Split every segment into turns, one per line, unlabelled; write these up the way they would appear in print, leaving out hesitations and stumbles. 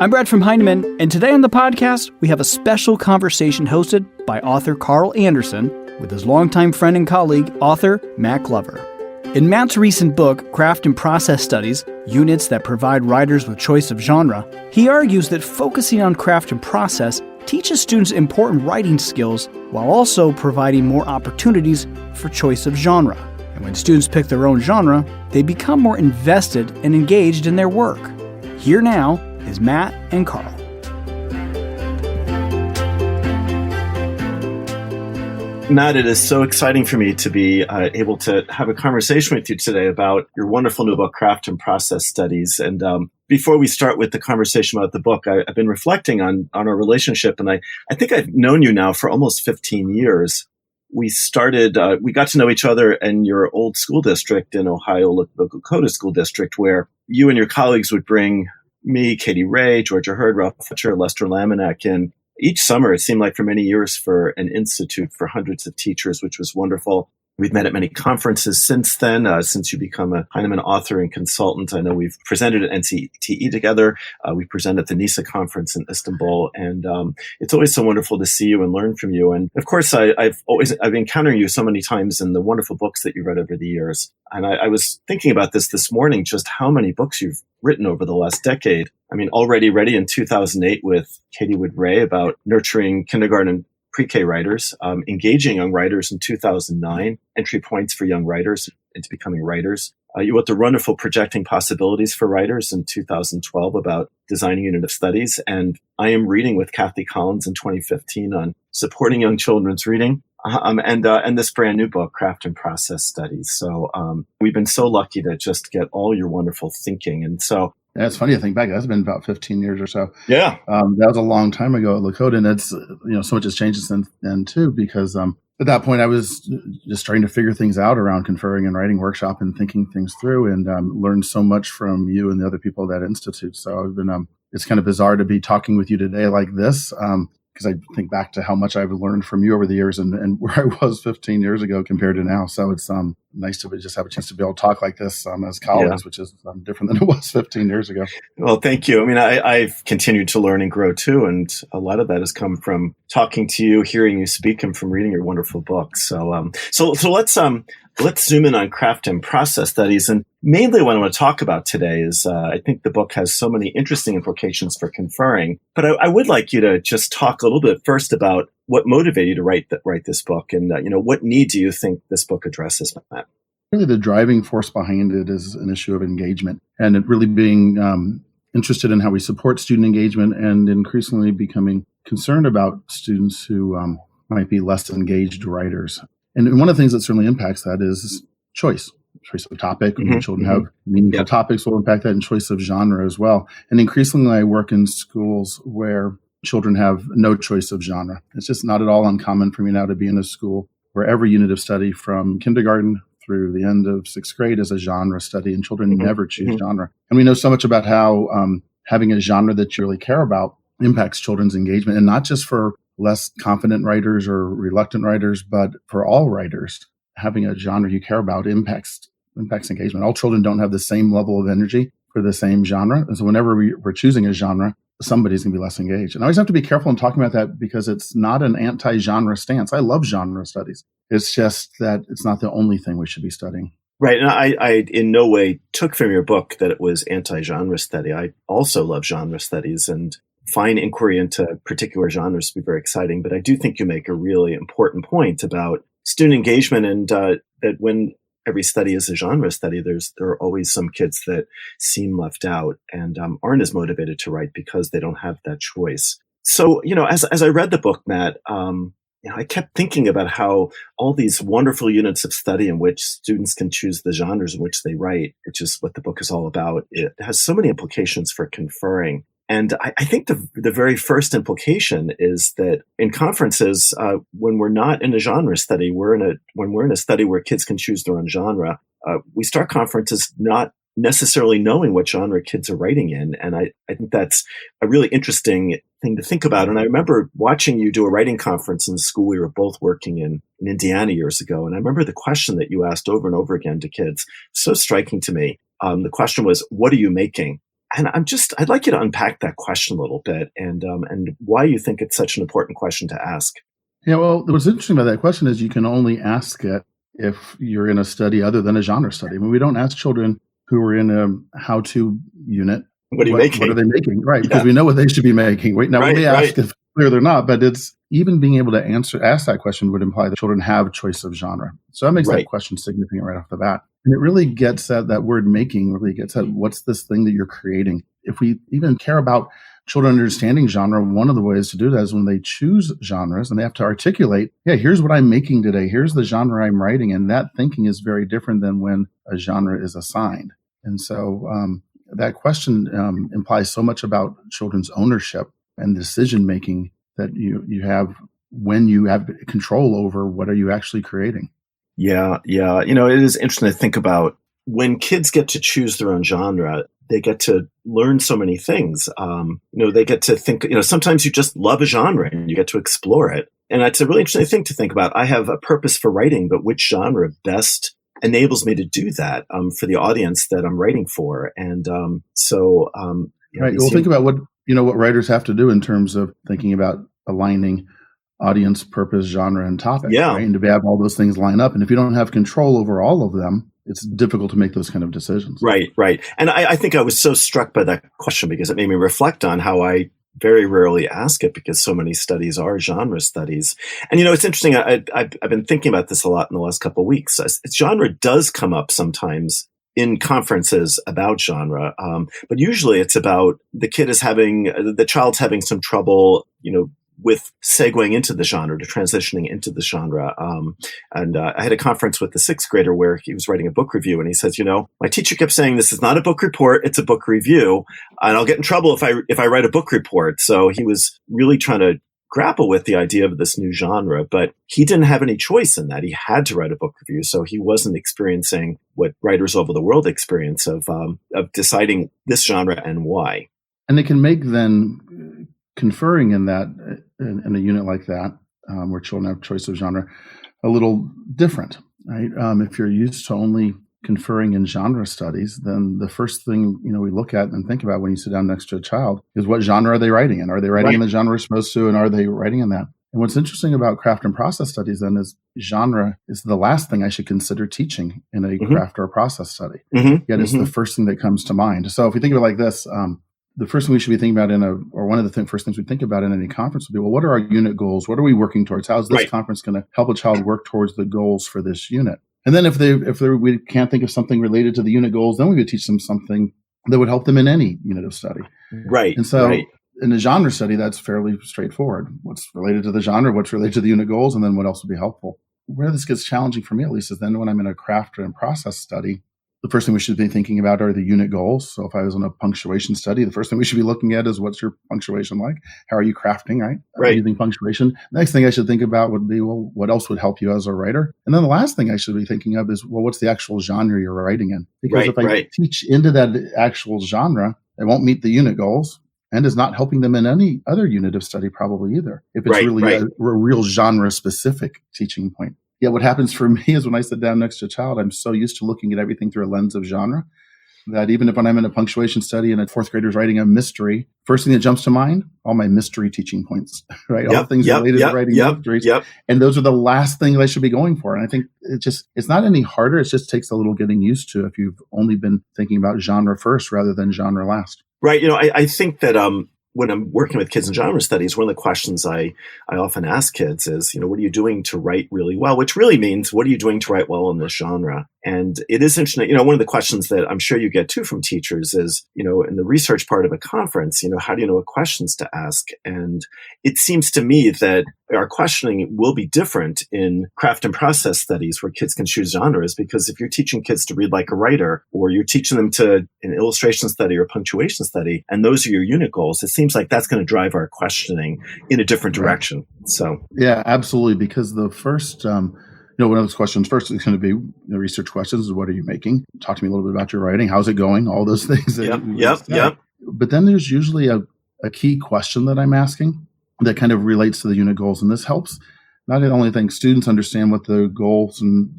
I'm Brad from Heinemann, and today on the podcast, we have a special conversation hosted by author Carl Anderson with his longtime friend and colleague, author Matt Glover. In Matt's recent book, Craft and Process Studies, Units that Provide Writers with Choice of Genre, he argues that focusing on craft and process teaches students important writing skills while also providing more opportunities for choice of genre. And when students pick their own genre, they become more invested and engaged in their work. Here now is Matt and Carl.
Matt, it is so exciting for me to be able to have a conversation with you today about your wonderful new book, Craft and Process Studies. And before we start with the conversation about the book, I've been reflecting on our relationship, and I think I've known you now for almost 15 years. We got to know each other in your old school district in Ohio, Lakota School District, where you and your colleagues would bring me, Katie Ray, Georgia Hurd, Ralph Fletcher, Lester Lamanek in each summer. It seemed like for many years for an institute for hundreds of teachers, which was wonderful. We've met at many conferences since then, since you become a Heinemann author and consultant. I know we've presented at NCTE together. We presented at the NISA conference in Istanbul. And it's always so wonderful to see you and learn from you. And of course, I've been encountering you so many times in the wonderful books that you've read over the years. And I was thinking about this morning, just how many books you've written over the last decade. I mean, Already Ready in 2008 with Katie Wood Ray about nurturing kindergarten pre-K writers, engaging young writers in 2009, entry points for young writers into becoming writers. You wrote the wonderful Projecting Possibilities for Writers in 2012 about designing unit of studies. And I am reading with Kathy Collins in 2015 on supporting young children's reading. And this brand new book, Craft and Process Studies. So we've been so lucky to just get all your wonderful thinking. And so
yeah, it's funny to think back. That's been about 15 years or so.
Yeah.
That was a long time ago at Lakota. And it's, so much has changed since then too, because at that point I was just starting to figure things out around conferring and writing workshop and thinking things through, and learned so much from you and the other people at that institute. So I've been, it's kind of bizarre to be talking with you today like this. Because I think back to how much I've learned from you over the years and where I was 15 years ago compared to now. So it's nice to just have a chance to be able to talk like this as colleagues, which is different than it was 15 years ago.
Well, thank you. I mean, I've continued to learn and grow too. And a lot of that has come from talking to you, hearing you speak, and from reading your wonderful books. So let's zoom in on craft and process studies. And mainly what I want to talk about today is I think the book has so many interesting implications for conferring. But I would like you to just talk a little bit first about what motivated you to write this book, and what need do you think this book addresses, Matt?
Really, the driving force behind it is an issue of engagement, and it really being interested in how we support student engagement, and increasingly becoming concerned about students who might be less engaged writers. And one of the things that certainly impacts that is choice of topic. When children have meaningful topics will impact that, and choice of genre as well. And increasingly, I work in schools where children have no choice of genre. It's just not at all uncommon for me now to be in a school where every unit of study from kindergarten through the end of sixth grade is a genre study, and children never choose genre. And we know so much about how having a genre that you really care about impacts children's engagement, and not just for less confident writers or reluctant writers, but for all writers. Having a genre you care about impacts engagement. All children don't have the same level of energy for the same genre. And so whenever we're choosing a genre, somebody's going to be less engaged. And I always have to be careful in talking about that, because it's not an anti-genre stance. I love genre studies. It's just that it's not the only thing we should be studying.
Right. And I in no way took from your book that it was anti-genre study. I also love genre studies and find inquiry into particular genres to be very exciting. But I do think you make a really important point about student engagement, and that when every study is a genre study, there are always some kids that seem left out and aren't as motivated to write because they don't have that choice. So, as I read the book, Matt, I kept thinking about how all these wonderful units of study in which students can choose the genres in which they write, which is what the book is all about, it has so many implications for conferring. And I think the very first implication is that in conferences, when we're not in a genre study, when we're in a study where kids can choose their own genre, we start conferences not necessarily knowing what genre kids are writing in. And I think that's a really interesting thing to think about. And I remember watching you do a writing conference in the school we were both working in Indiana years ago. And I remember the question that you asked over and over again to kids, so striking to me. The question was, what are you making? And I'd like you to unpack that question a little bit and why you think it's such an important question to ask.
Yeah, well, what's interesting about that question is you can only ask it if you're in a study other than a genre study. I mean, we don't ask children who are in a how-to unit,
what are
they making? Right, because we know what they should be making. We may ask if clear they're not, but it's even being able to ask that question would imply that children have choice of genre. So that makes that question significant right off the bat. And it really gets at that word making, really gets at what's this thing that you're creating. If we even care about children understanding genre, one of the ways to do that is when they choose genres and they have to articulate, here's what I'm making today. Here's the genre I'm writing. And that thinking is very different than when a genre is assigned. And so that question implies so much about children's ownership and decision-making that you have when you have control over what are you actually creating.
Yeah. It is interesting to think about when kids get to choose their own genre, they get to learn so many things. They get to think, sometimes you just love a genre and you get to explore it. And it's a really interesting thing to think about. I have a purpose for writing, but which genre best enables me to do that for the audience that I'm writing for? And right.
Well, think about what writers have to do in terms of thinking about aligning audience, purpose, genre, and topic.
Yeah.
Right? And to have all those things line up. And if you don't have control over all of them, it's difficult to make those kind of decisions. Right.
And I think I was so struck by that question because it made me reflect on how I very rarely ask it because so many studies are genre studies. And, it's interesting. I've been thinking about this a lot in the last couple of weeks. Genre does come up sometimes in conferences about genre. But usually it's about the child's having some trouble, with segueing into the genre, to transitioning into the genre. And I had a conference with the sixth grader where he was writing a book review and he says, my teacher kept saying, this is not a book report, it's a book review. And I'll get in trouble if I write a book report. So he was really trying to grapple with the idea of this new genre, but he didn't have any choice in that. He had to write a book review. So he wasn't experiencing what writers over the world experience of deciding this genre and why.
And they can make then conferring in that, in a unit like that, where children have choice of genre, a little different, right? If you're used to only conferring in genre studies, then the first thing, we look at and think about when you sit down next to a child is what genre are they writing in? Are they writing in the genre we're supposed to? And are they writing in that? And what's interesting about craft and process studies then is genre is the last thing I should consider teaching in a craft or a process study. Yet it's the first thing that comes to mind. So if you think of it like this, the first thing we should be thinking about one of the first things we think about in any conference would be, well, what are our unit goals? What are we working towards? How is this conference going to help a child work towards the goals for this unit? And then if we can't think of something related to the unit goals, then we would teach them something that would help them in any unit of study.
Right.
And so in a genre study, that's fairly straightforward. What's related to the genre, what's related to the unit goals, and then what else would be helpful. Where this gets challenging for me, at least, is then when I'm in a craft and process study, the first thing we should be thinking about are the unit goals. So if I was in a punctuation study, the first thing we should be looking at is what's your punctuation like? How are you crafting, right? Using punctuation. The next thing I should think about would be, well, what else would help you as a writer? And then the last thing I should be thinking of is, well, what's the actual genre you're writing in? Because if I teach into that actual genre, it won't meet the unit goals and is not helping them in any other unit of study probably either. If it's really a real genre-specific teaching point. Yeah, what happens for me is when I sit down next to a child, I'm so used to looking at everything through a lens of genre that even if when I'm in a punctuation study and a fourth grader is writing a mystery, first thing that jumps to mind, all my mystery teaching points, right? All things related to writing mysteries. And those are the last things I should be going for. And I think it's not any harder. It just takes a little getting used to if you've only been thinking about genre first rather than genre last.
Right. I think that when I'm working with kids in genre studies, one of the questions I often ask kids is, what are you doing to write really well? Which really means, what are you doing to write well in this genre? And it is interesting, one of the questions that I'm sure you get too from teachers is, in the research part of a conference, how do you know what questions to ask? And it seems to me that our questioning will be different in craft and process studies where kids can choose genres, because if you're teaching kids to read like a writer, or you're teaching them to an illustration study or punctuation study, and those are your unit goals, it seems like that's going to drive our questioning in a different direction. So
yeah, absolutely. Because the first, one of those questions first is going to be the research questions. What are you making? Talk to me a little bit about your writing. How's it going? All those things. Yep. But then there's usually a key question that I'm asking that kind of relates to the unit goals. And this helps not only think students understand what the goals and,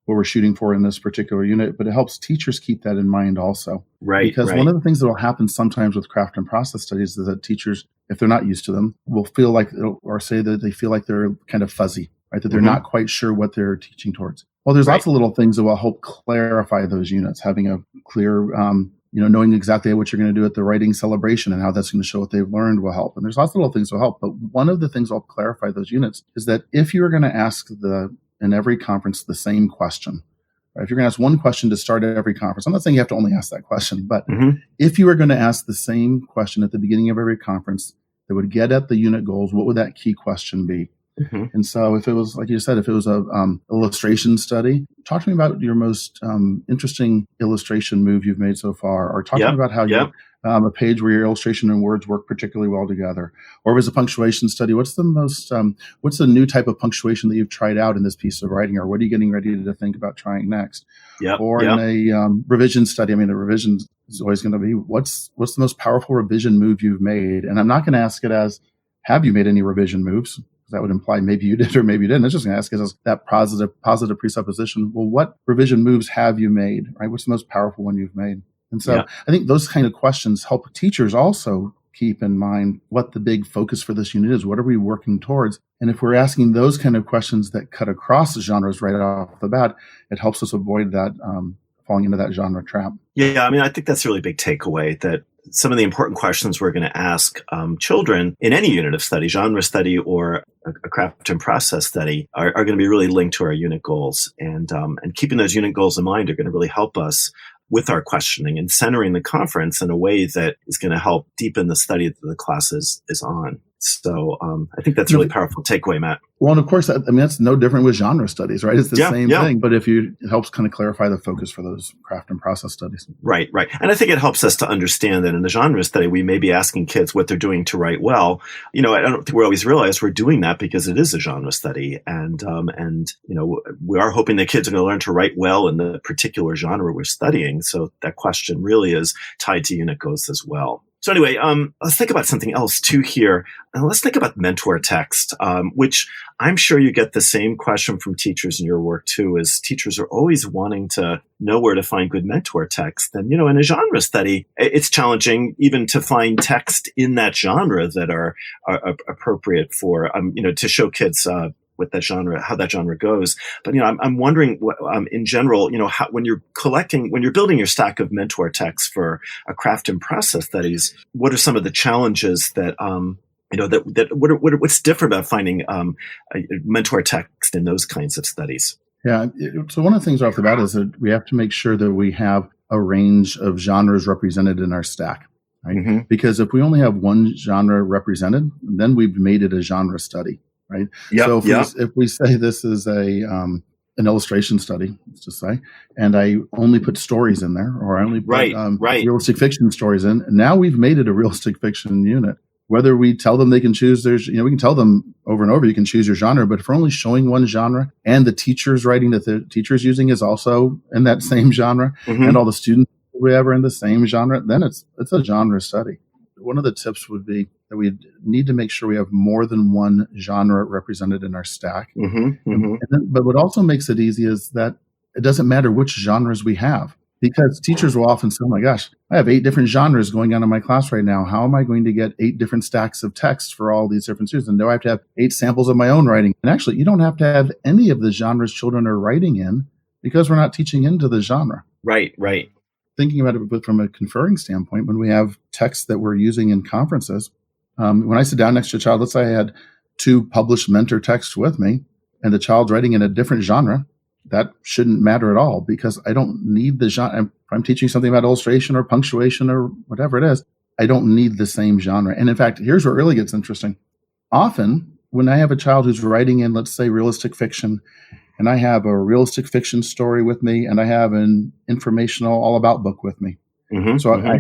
what we're shooting for in this particular unit, but it helps teachers keep that in mind also.
Right.
Because one of the things that will happen sometimes with craft and process studies is that teachers, if they're not used to them, will feel like, or say that they feel like they're kind of fuzzy, right? That they're not quite sure what they're teaching towards. Well, there's lots of little things that will help clarify those units, having a clear, knowing exactly what you're going to do at the writing celebration and how that's going to show what they've learned will help. And there's lots of little things that will help. But one of the things that will clarify those units is that if you're going to ask in every conference the same question, right? If you're going to ask one question to start at every conference, I'm not saying you have to only ask that question, but if you are going to ask the same question at the beginning of every conference that would get at the unit goals, what would that key question be? And so if it was, like you said, if it was a illustration study, talk to me about your most interesting illustration move you've made so far, or talk to me about how you a page where your illustration and words work particularly well together. Or if it's a punctuation study, what's the new type of punctuation that you've tried out in this piece of writing, or what are you getting ready to think about trying next? Or in a revision study, the revision is always going to be, what's the most powerful revision move you've made? And I'm not going to ask it as, have you made any revision moves? That would imply maybe you did or maybe you didn't. I'm just going to ask is that positive presupposition. Well, what revision moves have you made, right? What's the most powerful one you've made? And so I think those kind of questions help teachers also keep in mind what the big focus for this unit is. What are we working towards? And if we're asking those kind of questions that cut across the genres right off the bat, it helps us avoid that falling into that genre trap.
Yeah, I think that's a really big takeaway, that some of the important questions we're going to ask children in any unit of study, genre study or a craft and process study, are going to be really linked to our unit goals. And keeping those unit goals in mind are going to really help us with our questioning and centering the conference in a way that is going to help deepen the study that the class is on. So I think that's a really powerful takeaway, Matt.
Well, and of course, that's no different with genre studies, right? It's the same thing, but it helps kind of clarify the focus for those craft and process studies.
Right. And I think it helps us to understand that in the genre study, we may be asking kids what they're doing to write well. I don't think we always realize we're doing that because it is a genre study. And we are hoping that kids are going to learn to write well in the particular genre we're studying. So that question really is tied to unit goals as well. So anyway, let's think about something else too here. And let's think about mentor text, which I'm sure you get the same question from teachers in your work too, as teachers are always wanting to know where to find good mentor text. And, in a genre study, it's challenging even to find text in that genre that are appropriate for, to show kids, with that genre, how that genre goes. But, I'm wondering, in general, when you're building your stack of mentor texts for a craft and process studies, what are some of the challenges that, what's different about finding a mentor text in those kinds of studies?
Yeah. So one of the things off the bat is that we have to make sure that we have a range of genres represented in our stack, right? Because if we only have one genre represented, then we've made it a genre study. Right. So if we say this is an illustration study, let's just say, and I only put stories in there, or I only put realistic fiction stories in, now we've made it a realistic fiction unit. Whether we tell them they can choose we can tell them over and over, you can choose your genre, but if we're only showing one genre and the teacher's writing that the teacher's using is also in that same genre, and all the students we have are in the same genre, then it's a genre study. One of the tips would be that we need to make sure we have more than one genre represented in our stack. But what also makes it easy is that it doesn't matter which genres we have, because teachers will often say, oh my gosh, I have 8 different genres going on in my class right now. How am I going to get 8 different stacks of text for all these different students? And do I have to have 8 samples of my own writing? And actually, you don't have to have any of the genres children are writing in, because we're not teaching into the genre.
Right.
Thinking about it from a conferring standpoint, when we have text that we're using in conferences, when I sit down next to a child, let's say I had 2 published mentor texts with me, and the child's writing in a different genre, that shouldn't matter at all, because I don't need the genre. If I'm teaching something about illustration or punctuation or whatever it is, I don't need the same genre. And in fact, here's where it really gets interesting. Often, when I have a child who's writing in, let's say, realistic fiction, and I have a realistic fiction story with me, and I have an informational all about book with me. I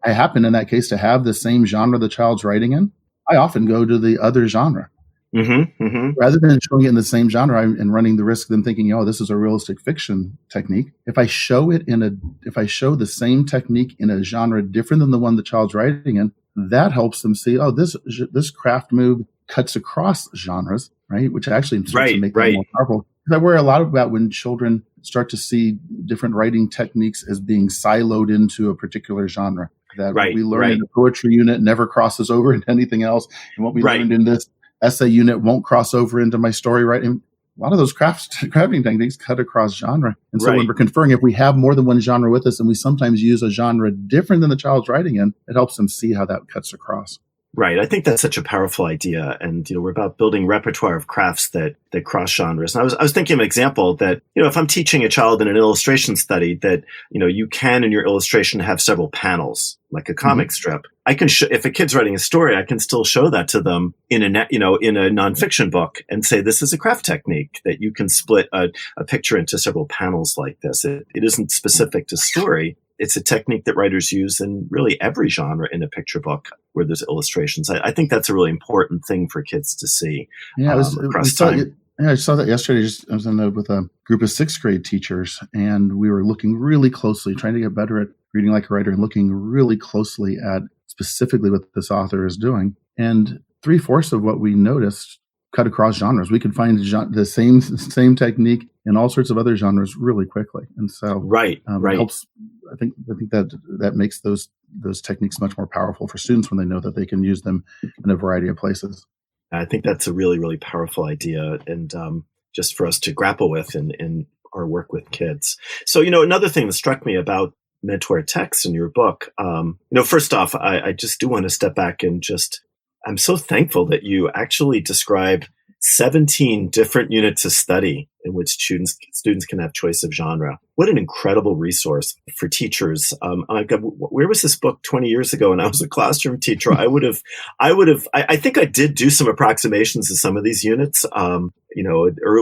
happen in that case to have the same genre the child's writing in. I often go to the other genre. Rather than showing it in the same genre and running the risk of them thinking, this is a realistic fiction technique. If I show the same technique in a genre different than the one the child's writing in, that helps them see, this craft move cuts across genres, right? Which actually starts to make them more powerful. Because I worry a lot about when children start to see different writing techniques as being siloed into a particular genre. That what we learn in the poetry unit never crosses over into anything else. And what we learned in this essay unit won't cross over into my story writing. A lot of those crafting techniques cut across genre. And so when we're conferring, if we have more than one genre with us and we sometimes use a genre different than the child's writing in, it helps them see how that cuts across.
Right. I think that's such a powerful idea. And, we're about building repertoire of crafts that cross genres. And I was thinking of an example that, if I'm teaching a child in an illustration study that, you can in your illustration have several panels, like a comic strip. I can if a kid's writing a story, I can still show that to them in a nonfiction book and say, this is a craft technique that you can split a picture into several panels like this. It isn't specific to story. It's a technique that writers use in really every genre in a picture book where there's illustrations. I think that's a really important thing for kids to see across time.
I saw that yesterday. I was with a group of 6th grade teachers, and we were looking really closely, trying to get better at reading like a writer and looking really closely at specifically what this author is doing. And 3/4 of what we noticed cut across genres. We could find the same technique in all sorts of other genres really quickly. And so it helps. I think that makes those techniques much more powerful for students when they know that they can use them in a variety of places.
I think that's a really, really powerful idea, and just for us to grapple with in our work with kids. So, another thing that struck me about mentor text in your book, first off, I just do want to step back and I'm so thankful that you actually described 17 different units of study in which students can have choice of genre. What an incredible resource for teachers. Where was this book 20 years ago when I was a classroom teacher? I think I did do some approximations of some of these units, or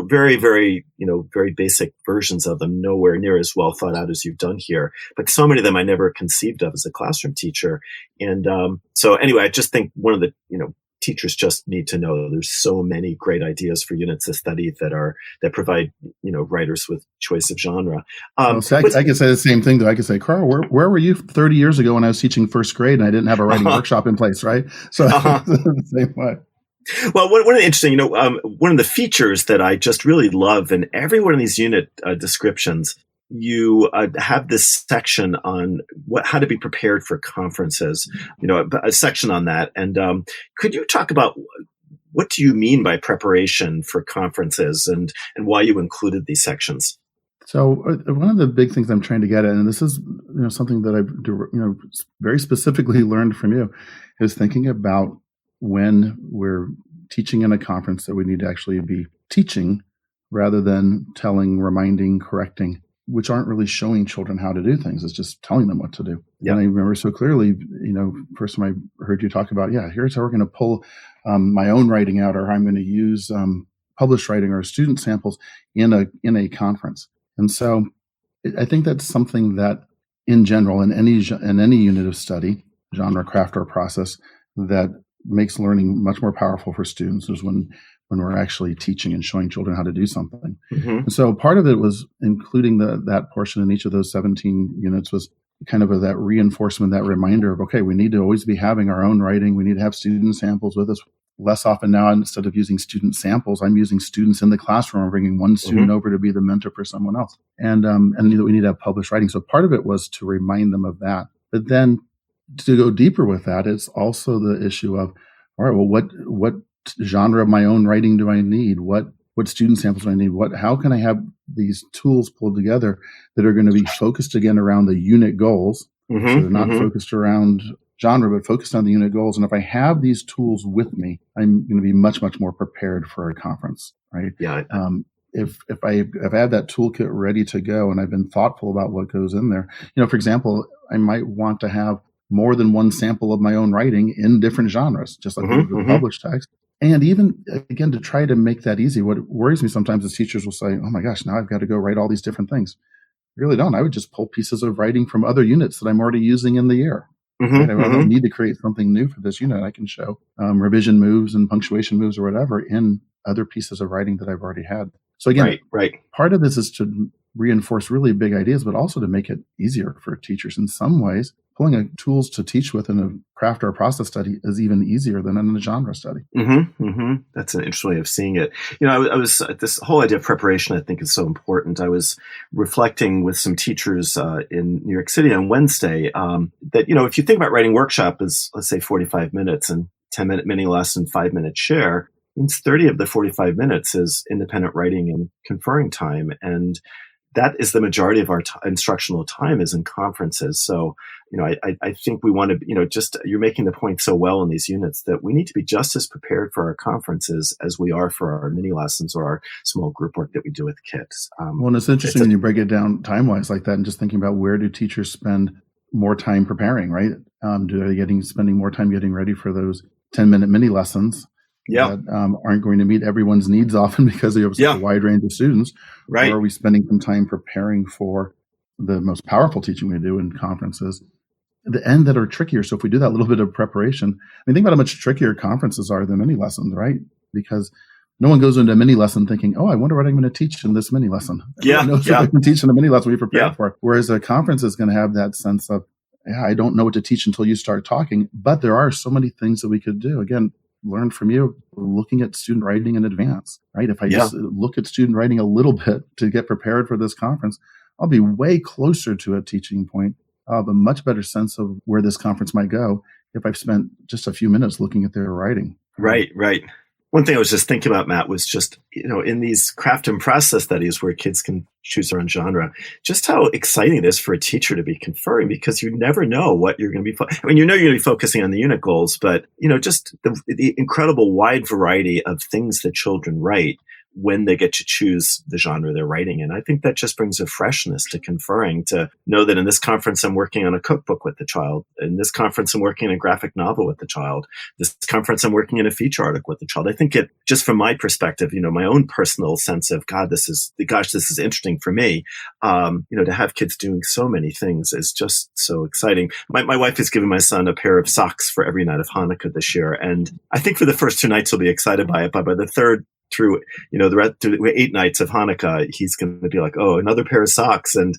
very, very, very basic versions of them, nowhere near as well thought out as you've done here. But so many of them I never conceived of as a classroom teacher. And so anyway, I just think one of the, teachers just need to know there's so many great ideas for units of study that provide writers with choice of genre.
I can say the same thing though. I could say, Carl, where were you 30 years ago when I was teaching 1st grade and I didn't have a writing workshop in place, right? So the same way.
Well, one of the interesting, one of the features that I just really love in every one of these unit descriptions, you have this section on how to be prepared for conferences, a section on that. And could you talk about what do you mean by preparation for conferences and why you included these sections?
So one of the big things I'm trying to get at, and this is something that I've very specifically learned from you, is thinking about when we're teaching in a conference that we need to actually be teaching rather than telling, reminding, correcting, which aren't really showing children how to do things. It's just telling them what to do. Yep. And I remember so clearly, first time I heard you talk about, here's how we're going to pull my own writing out, or how I'm going to use published writing or student samples in a conference. And so I think that's something that in general, in any unit of study, genre, craft, or process, that makes learning much more powerful for students is when we're actually teaching and showing children how to do something. Mm-hmm. And so part of it was including that portion in each of those 17 units was kind of that reinforcement, that reminder of, okay, we need to always be having our own writing. We need to have student samples with us. Less often now, instead of using student samples, I'm using students in the classroom. I'm bringing one student over to be the mentor for someone else. And we need to have published writing. So part of it was to remind them of that. But then to go deeper with that, it's also the issue of, all right, well, what genre of my own writing do I need? What student samples do I need? How can I have these tools pulled together that are going to be focused again around the unit goals? Mm-hmm, so they're not focused around genre, but focused on the unit goals. And if I have these tools with me, I'm going to be much, much more prepared for a conference, right?
Yeah.
If I have that toolkit ready to go and I've been thoughtful about what goes in there, for example, I might want to have more than one sample of my own writing in different genres, just like the published text. And even, again, to try to make that easy, what worries me sometimes is teachers will say, oh my gosh, now I've got to go write all these different things. I really don't. I would just pull pieces of writing from other units that I'm already using in the year. Right? I don't need to create something new for this unit. I can show revision moves and punctuation moves or whatever in other pieces of writing that I've already had. So again, part of this is to reinforce really big ideas, but also to make it easier for teachers in some ways. Pulling tools to teach with in a craft or a process study is even easier than in a genre study.
That's an interesting way of seeing it. I was this whole idea of preparation, I think, is so important. I was reflecting with some teachers in New York City on Wednesday that, if you think about writing workshop as, let's say, 45 minutes and 10-minute mini lesson, 5-minute share, means 30 of the 45 minutes is independent writing and conferring time. And that is the majority of our instructional time is in conferences. So, I think we want to, you're making the point so well in these units that we need to be just as prepared for our conferences as we are for our mini lessons or our small group work that we do with kids.
Well, and it's interesting when you break it down time-wise like that and just thinking about where do teachers spend more time preparing, right? Do they spending more time getting ready for those 10-minute mini lessons? That aren't going to meet everyone's needs often because they have such a wide range of students.
Right.
Or are we spending some time preparing for the most powerful teaching we do in conferences, the end that are trickier? So if we do that little bit of preparation, think about how much trickier conferences are than mini lessons, right? Because no one goes into a mini lesson thinking, oh, I wonder what I'm going to teach in this mini lesson. Everyone knows what they can teach in a mini lesson we prepare for. Whereas a conference is going to have that sense of, I don't know what to teach until you start talking, but there are so many things that we could do. Again, learn from you looking at student writing in advance, right? If I just look at student writing a little bit to get prepared for this conference, I'll be way closer to a teaching point. I'll have a much better sense of where this conference might go if I've spent just a few minutes looking at their writing.
Right. One thing I was just thinking about, Matt, was just, in these craft and process studies where kids can choose their own genre, just how exciting it is for a teacher to be conferring, because you never know what you're going to be. You're going to be focusing on the unit goals, but, just the incredible wide variety of things that children write when they get to choose the genre they're writing in. I think that just brings a freshness to conferring, to know that in this conference, I'm working on a cookbook with the child. In this conference, I'm working on a graphic novel with the child. This conference, I'm working in a feature article with the child. I think it, just from my perspective, my own personal sense of, this is interesting for me. To have kids doing so many things is just so exciting. My wife has given my son a pair of socks for every night of Hanukkah this year. And I think for the first 2 nights, he'll be excited by it. But by the third, through the rest 8 nights of Hanukkah, he's going to be like, oh, another pair of socks. And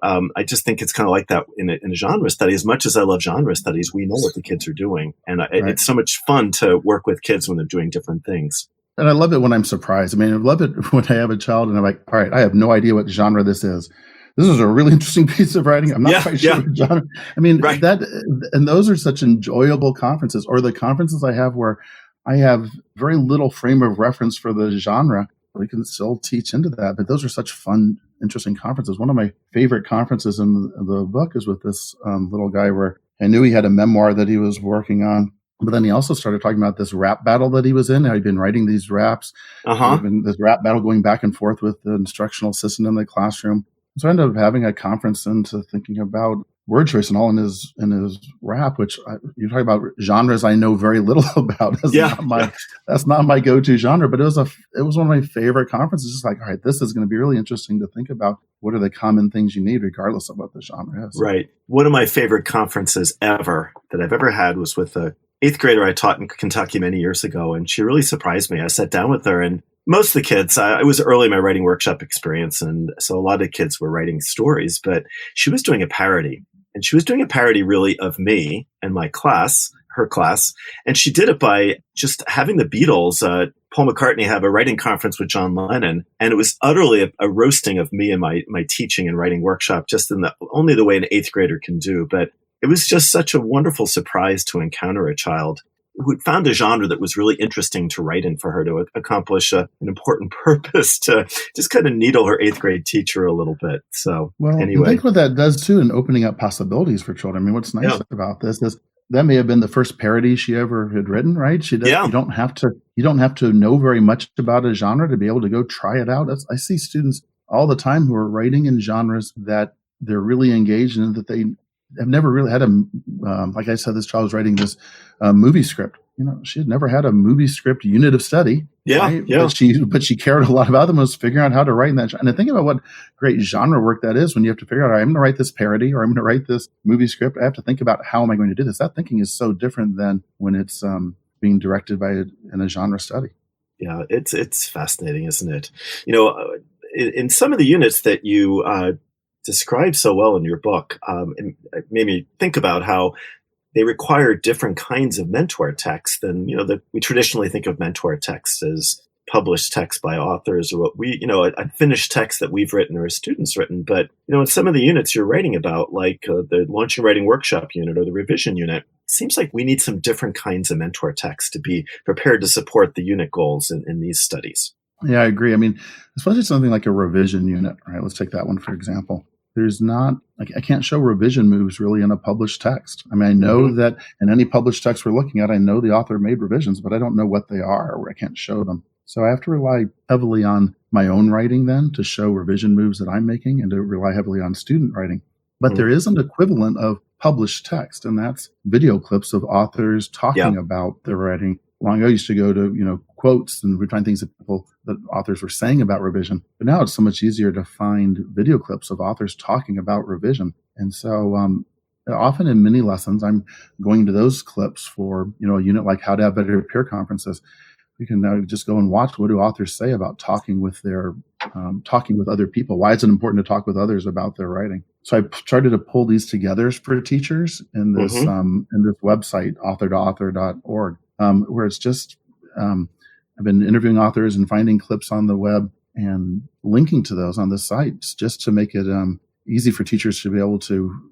I just think it's kind of like that in a genre study. As much as I love genre studies, we know what the kids are doing, and it's so much fun to work with kids when they're doing different things.
And I love it when I'm surprised. I love it when I have a child and I'm like, all right, I have no idea what genre this is. This is a really interesting piece of writing. I'm not quite sure what genre. And those are such enjoyable conferences, or the conferences I have where I have very little frame of reference for the genre. We can still teach into that, but those are such fun, interesting conferences. One of my favorite conferences in the book is with this little guy where I knew he had a memoir that he was working on, but then he also started talking about this rap battle that he was in. How he'd been writing these raps, this rap battle going back and forth with the instructional assistant in the classroom. So I ended up having a conference into thinking about word choice and all in his rap, which you talk about genres I know very little about. That's not my go-to genre, but it was one of my favorite conferences. Just like, all right, this is going to be really interesting to think about. What are the common things you need, regardless of what the genre is?
Right. One of my favorite conferences ever that I've ever had was with a 8th grader I taught in Kentucky many years ago, and she really surprised me. I sat down with her, and most of the kids, I was early in my writing workshop experience, and so a lot of kids were writing stories, but she was doing a parody. And she was doing a parody really of me and my class, her class. And she did it by just having the Beatles, Paul McCartney, have a writing conference with John Lennon. And it was utterly a roasting of me and my teaching and writing workshop, just in only the way an 8th grader can do. But it was just such a wonderful surprise to encounter a child who had found a genre that was really interesting to write in, for her to accomplish an important purpose, to just kind of needle her 8th grade teacher a little bit. So anyway,
I think what that does too in opening up possibilities for children. What's nice about this is that may have been the first parody she ever had written, right? You don't have to know very much about a genre to be able to go try it out. I see students all the time who are writing in genres that they're really engaged in, that they have never really had like I said, this child was writing this movie script. She had never had a movie script unit of study. Right? But she cared a lot about them, was figuring out how to write in that. And I think about what great genre work that is when you have to figure out, I'm going to write this parody or I'm going to write this movie script. I have to think about how am I going to do this. That thinking is so different than when it's being directed in a genre study.
Yeah, it's fascinating, isn't it? In some of the units that you describe so well in your book, it made me think about how they require different kinds of mentor text than, we traditionally think of mentor text as published text by authors or what a finished text that we've written or a student's written. But, in some of the units you're writing about, like the launching writing workshop unit or the revision unit, it seems like we need some different kinds of mentor text to be prepared to support the unit goals in these studies.
Yeah, I agree. I mean, especially something like a revision unit, right? Let's take that one, for example. There's not, I can't show revision moves really in a published text. I mean, I know that in any published text we're looking at, I know the author made revisions, but I don't know what they are, or I can't show them. So I have to rely heavily on my own writing then to show revision moves that I'm making and to rely heavily on student writing. But there is an equivalent of published text, and that's video clips of authors talking about their writing. Long ago, I used to go to, quotes and we'd find things that authors were saying about revision. But now it's so much easier to find video clips of authors talking about revision. And so often in mini lessons, I'm going to those clips for, a unit like How to Have Better Peer Conferences. We can now just go and watch what do authors say about talking with other people. Why is it important to talk with others about their writing? So I started to pull these together for teachers in this website, author-to-author.org, where it's just I've been interviewing authors and finding clips on the web and linking to those on the site just to make it easy for teachers to be able to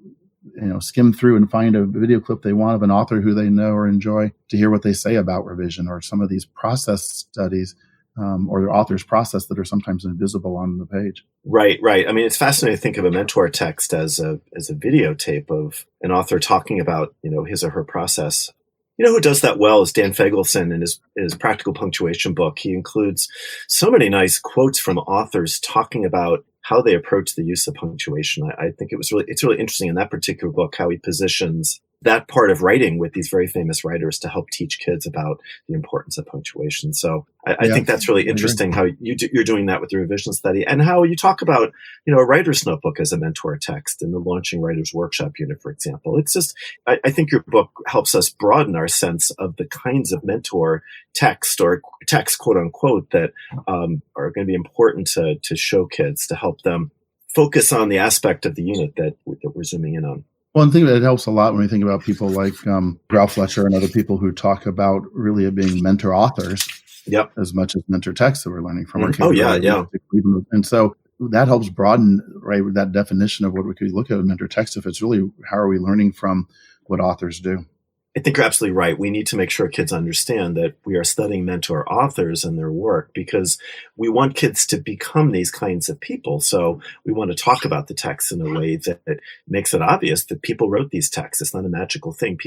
skim through and find a video clip they want of an author who they know or enjoy to hear what they say about revision or some of these process studies or the author's process that are sometimes invisible on the page.
Right. I mean, it's fascinating to think of a mentor text as a videotape of an author talking about, his or her process. Who does that well is Dan Fagelson in his Practical Punctuation book. He includes so many nice quotes from authors talking about how they approach the use of punctuation. I think it's really interesting in that particular book how he positions that part of writing with these very famous writers to help teach kids about the importance of punctuation. So I think that's really interesting how you're doing that with the revision study and how you talk about, a writer's notebook as a mentor text in the Launching Writers Workshop unit, for example. It's just, I think your book helps us broaden our sense of the kinds of mentor text or text, quote unquote, that are going to be important to show kids to help them focus on the aspect of the unit that we're zooming in on.
One thing that helps a lot when we think about people like Ralph Fletcher and other people who talk about really it being mentor authors as much as mentor texts that we're learning from. And so that helps broaden, right, that definition of what we could look at a mentor text if it's really how are we learning from what authors do.
I think you're absolutely right. We need to make sure kids understand that we are studying mentor authors and their work because we want kids to become these kinds of people. So we want to talk about the text in a way that makes it obvious that people wrote these texts. It's not a magical thing.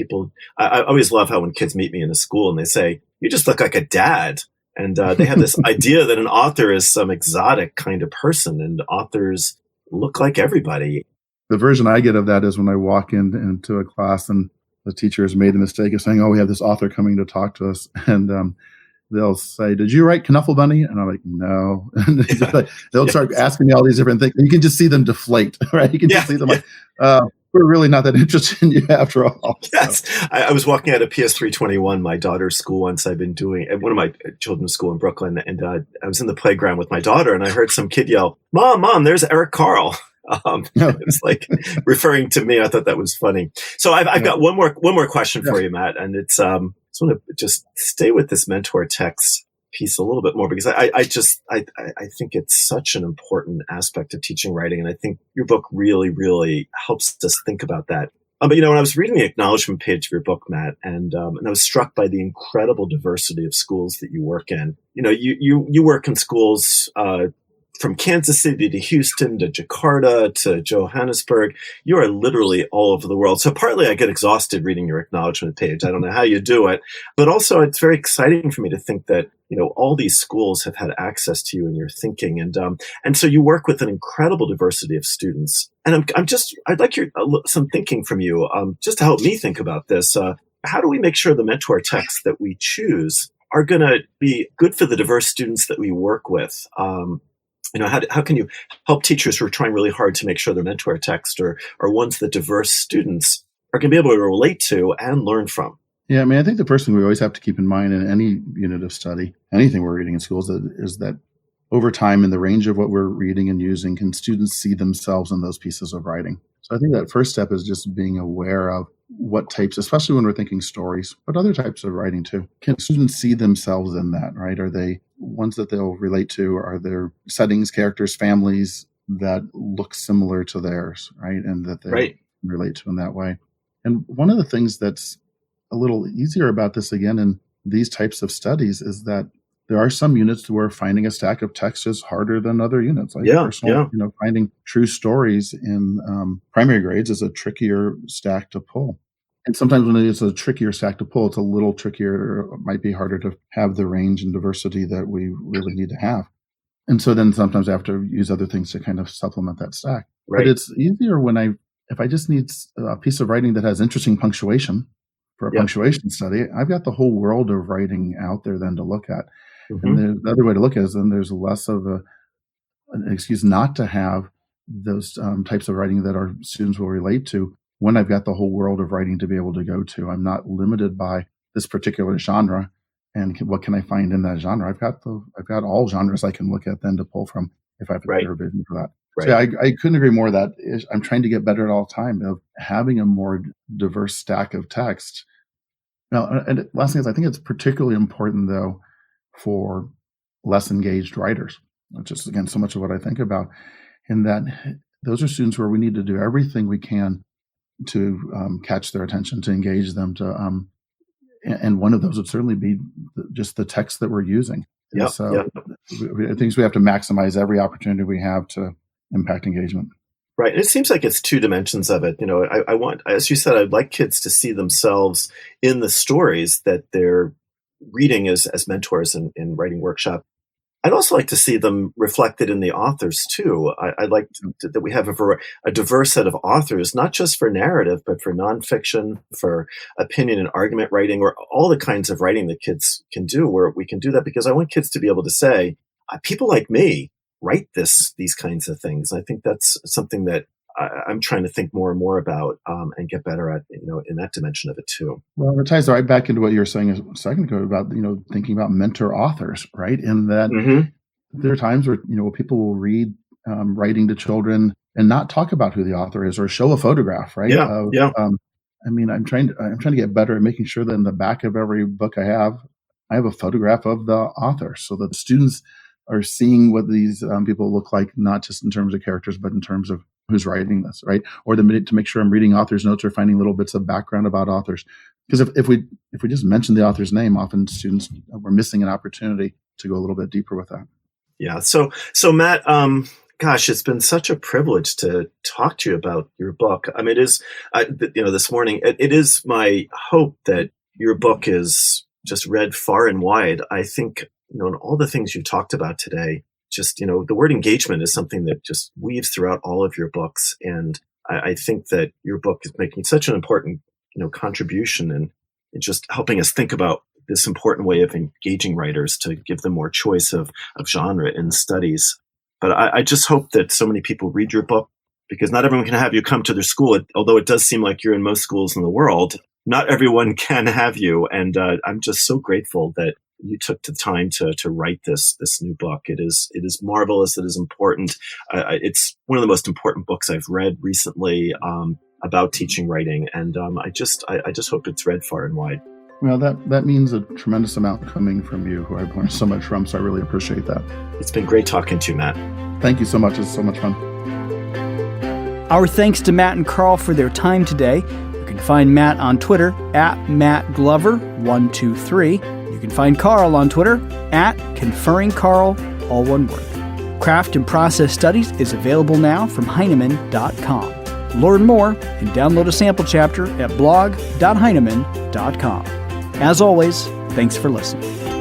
I always love how when kids meet me in a school and they say, "You just look like a dad." And they have this idea that an author is some exotic kind of person and authors look like everybody.
The version I get of that is when I walk into a class and the teacher has made the mistake of saying, "Oh, we have this author coming to talk to us," and they'll say, "Did you write Knuffle Bunny?" And I'm like, "No." And they'll start asking me all these different things. And you can just see them deflate, right? You can just see them like, "We're really not that interested in you after all."
Yes, so. I was walking out of PS 321, my daughter's school once. I've been doing at one of my children's school in Brooklyn, and I was in the playground with my daughter, and I heard some kid yell, "Mom, there's Eric Carle." It's like referring to me. I thought that was funny. So I've got one more question for you, Matt, and it's I just want to just stay with this mentor text piece a little bit more because I think it's such an important aspect of teaching writing, and I think your book really, really helps us think about that. But when I was reading the acknowledgement page of your book, Matt, and I was struck by the incredible diversity of schools that you work in. You work in schools. From Kansas City to Houston to Jakarta to Johannesburg, you are literally all over the world. So partly I get exhausted reading your acknowledgement page. I don't know how you do it, but also it's very exciting for me to think that, all these schools have had access to you and your thinking. And so you work with an incredible diversity of students. And I'd like some thinking from you, just to help me think about this. How do we make sure the mentor texts that we choose are going to be good for the diverse students that we work with? How can you help teachers who are trying really hard to make sure their mentor text are ones that diverse students are going to be able to relate to and learn from?
Yeah, I mean, I think the first thing we always have to keep in mind in any unit of study, anything we're reading in schools, is that over time in the range of what we're reading and using, can students see themselves in those pieces of writing? So I think that first step is just being aware of what types, especially when we're thinking stories, but other types of writing too. Can students see themselves in that, right? Are they ones that they'll relate to? Are there settings, characters, families that look similar to theirs, right? And that they relate to in that way. And one of the things that's a little easier about this, again, in these types of studies is that there are some units where finding a stack of text is harder than other units. Like finding true stories in primary grades is a trickier stack to pull. And sometimes when it's a trickier stack to pull, it's a little trickier, or it might be harder to have the range and diversity that we really need to have. And so then sometimes I have to use other things to kind of supplement that stack. Right. But it's easier if I just need a piece of writing that has interesting punctuation for a punctuation study. I've got the whole world of writing out there then to look at. Mm-hmm. And the other way to look at it is then there's less of an excuse not to have those types of writing that our students will relate to when I've got the whole world of writing to be able to go to. I'm not limited by this particular genre. And what can I find in that genre? I've got all genres I can look at then to pull from if I have a clear vision for that. Right. So I couldn't agree more that I'm trying to get better at all time of having a more diverse stack of text. Now, and last thing is I think it's particularly important, though, for less engaged writers, which is, again, so much of what I think about, in that those are students where we need to do everything we can to catch their attention, to engage them, and one of those would certainly be just the text that we're using. I think we have to maximize every opportunity we have to impact engagement.
Right. And it seems like it's two dimensions of it. I want, as you said, I'd like kids to see themselves in the stories that they're reading as mentors in writing workshop. I'd also like to see them reflected in the authors too. I'd like that we have a diverse set of authors, not just for narrative, but for nonfiction, for opinion and argument writing, or all the kinds of writing that kids can do, where we can do that, because I want kids to be able to say, people like me write these kinds of things. I think that's something that I'm trying to think more and more about and get better at, in that dimension of it too.
Well, it ties right back into what you were saying a second ago about, thinking about mentor authors, right? In that there are times where, people will read writing to children and not talk about who the author is or show a photograph, right? I'm trying to get better at making sure that in the back of every book I have a photograph of the author, so that the students are seeing what these people look like, not just in terms of characters, but in terms of who's writing this, right? Or to make sure I'm reading authors' notes or finding little bits of background about authors. Because if we just mention the author's name, often students we're missing an opportunity to go a little bit deeper with that.
Yeah. So Matt, gosh, it's been such a privilege to talk to you about your book. I mean, it is, this morning, it is my hope that your book is just read far and wide. I think, in all the things you talked about today, just, the word engagement is something that just weaves throughout all of your books. And I think that your book is making such an important, contribution and just helping us think about this important way of engaging writers to give them more choice of genre in studies. But I just hope that so many people read your book, because not everyone can have you come to their school. Although it does seem like you're in most schools in the world, not everyone can have you. And I'm just so grateful that you took the time to write this new book. It is marvelous. It is important. It's one of the most important books I've read recently about teaching writing, and I just hope it's read far and wide.
Well, that means a tremendous amount coming from you, who I've learned so much from. So I really appreciate that.
It's been great talking to you, Matt.
Thank you so much. It's so much fun.
Our thanks to Matt and Carl for their time today. You can find Matt on Twitter @MattGlover123. You can find Carl on Twitter @ConferringCarl, all one word. Craft and Process Studies is available now from Heinemann.com. Learn more and download a sample chapter at blog.heinemann.com. As always, thanks for listening.